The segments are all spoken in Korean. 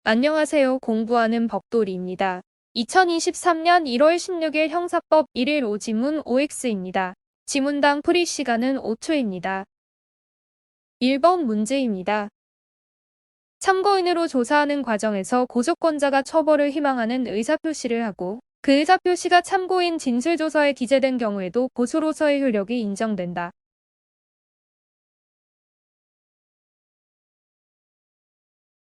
안녕하세요. 공부하는 법돌이입니다. 2023년 1월 16일 형사법 1일 5지문 OX입니다. 지문당 풀이 시간은 5초입니다. 1번 문제입니다. 참고인으로 조사하는 과정에서 고소권자가 처벌을 희망하는 의사표시를 하고 그 의사표시가 참고인 진술조서에 기재된 경우에도 고소로서의 효력이 인정된다.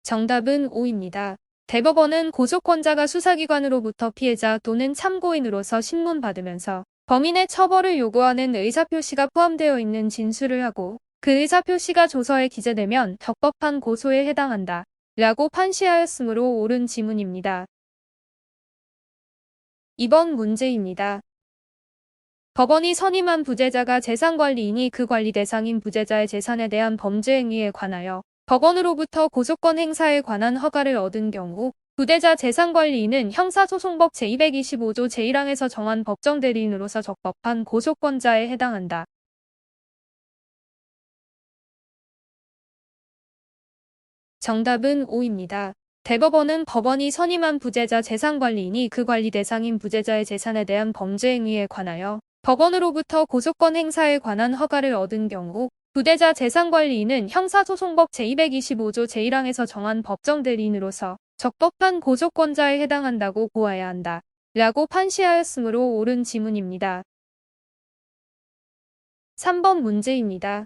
정답은 5입니다. 대법원은 고소권자가 수사기관으로부터 피해자 또는 참고인으로서 신문받으면서 범인의 처벌을 요구하는 의사표시가 포함되어 있는 진술을 하고 그 의사표시가 조서에 기재되면 적법한 고소에 해당한다. 라고 판시하였으므로 옳은 지문입니다. 2번 문제입니다. 법원이 선임한 부재자가 재산관리인이 그 관리 대상인 부재자의 재산에 대한 범죄 행위에 관하여 법원으로부터 고소권 행사에 관한 허가를 얻은 경우 부재자 재산관리인은 형사소송법 제225조 제1항에서 정한 법정대리인으로서 적법한 고소권자에 해당한다. 정답은 5입니다. 대법원은 법원이 선임한 부재자 재산관리인이 그 관리 대상인 부재자의 재산에 대한 범죄 행위에 관하여 법원으로부터 고소권 행사에 관한 허가를 얻은 경우 부재자 재산관리인은 형사소송법 제225조 제1항에서 정한 법정대리인으로서 적법한 고소권자에 해당한다고 보아야 한다. 라고 판시하였으므로 옳은 지문입니다. 3번 문제입니다.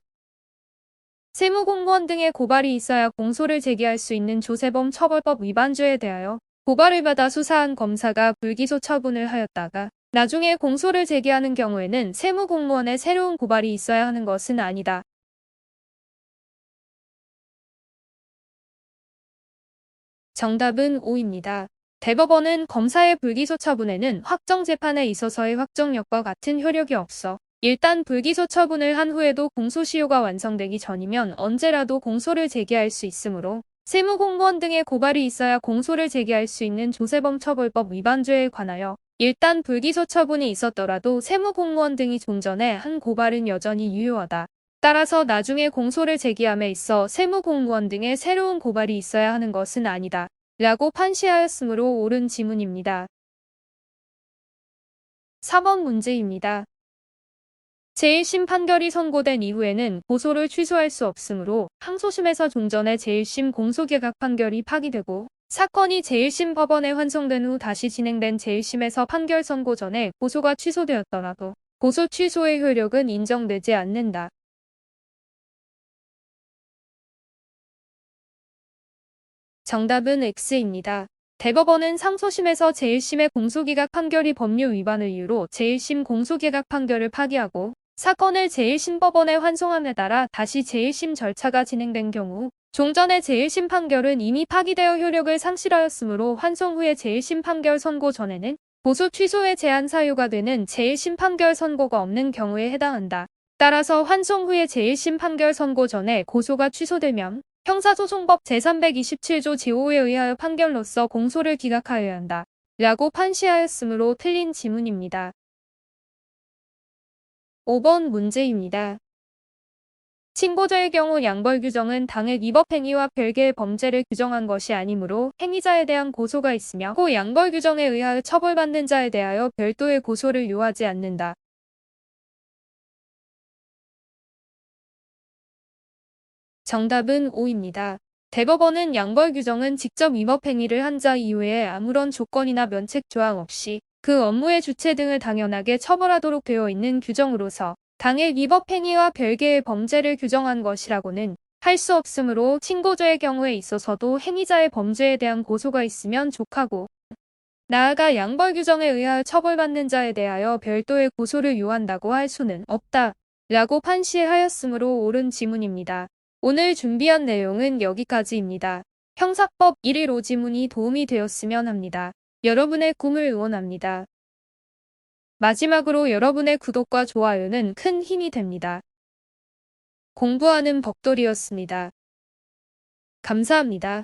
세무공무원 등의 고발이 있어야 공소를 제기할 수 있는 조세범 처벌법 위반죄에 대하여 고발을 받아 수사한 검사가 불기소 처분을 하였다가 나중에 공소를 제기하는 경우에는 세무공무원의 새로운 고발이 있어야 하는 것은 아니다. 정답은 5입니다. 대법원은 검사의 불기소 처분에는 확정재판에 있어서의 확정력과 같은 효력이 없어 일단 불기소 처분을 한 후에도 공소시효가 완성되기 전이면 언제라도 공소를 제기할 수 있으므로 세무공무원 등의 고발이 있어야 공소를 제기할 수 있는 조세범 처벌법 위반죄에 관하여 일단 불기소 처분이 있었더라도 세무공무원 등이 종전에 한 고발은 여전히 유효하다. 따라서 나중에 공소를 제기함에 있어 세무공무원 등의 새로운 고발이 있어야 하는 것은 아니다. 라고 판시하였으므로 옳은 지문입니다. 4번 문제입니다. 제1심 판결이 선고된 이후에는 고소를 취소할 수 없으므로 항소심에서 종전의 제1심 공소기각 판결이 파기되고 사건이 제1심 법원에 환송된 후 다시 진행된 제1심에서 판결 선고 전에 고소가 취소되었더라도 고소 취소의 효력은 인정되지 않는다. 정답은 X입니다. 대법원은 상소심에서 제1심의 공소기각 판결이 법률 위반을 이유로 제1심 공소기각 판결을 파기하고 사건을 제1심 법원에 환송함에 따라 다시 제1심 절차가 진행된 경우 종전의 제1심 판결은 이미 파기되어 효력을 상실하였으므로 환송 후에 제1심 판결 선고 전에는 고소 취소의 제한 사유가 되는 제1심 판결 선고가 없는 경우에 해당한다. 따라서 환송 후에 제1심 판결 선고 전에 고소가 취소되면 형사소송법 제327조 제5에 의하여 판결로서 공소를 기각하여야 한다. 라고 판시하였으므로 틀린 지문입니다. 5번 문제입니다. 친고죄의 경우 양벌 규정은 당해 위법 행위와 별개의 범죄를 규정한 것이 아니므로 행위자에 대한 고소가 있으며 고 양벌 규정에 의하여 처벌받는 자에 대하여 별도의 고소를 요하지 않는다. 정답은 5입니다. 대법원은 양벌 규정은 직접 위법 행위를 한 자 이외에 아무런 조건이나 면책 조항 없이 그 업무의 주체 등을 당연하게 처벌하도록 되어 있는 규정으로서 당해 위법 행위와 별개의 범죄를 규정한 것이라고는 할 수 없으므로 친고죄의 경우에 있어서도 행위자의 범죄에 대한 고소가 있으면 족하고 나아가 양벌 규정에 의하여 처벌받는 자에 대하여 별도의 고소를 요한다고 할 수는 없다. 라고 판시하였으므로 옳은 지문입니다. 오늘 준비한 내용은 여기까지입니다. 형사법 1일 5지문이 도움이 되었으면 합니다. 여러분의 꿈을 응원합니다. 마지막으로 여러분의 구독과 좋아요는 큰 힘이 됩니다. 공부하는 법돌이었습니다. 감사합니다.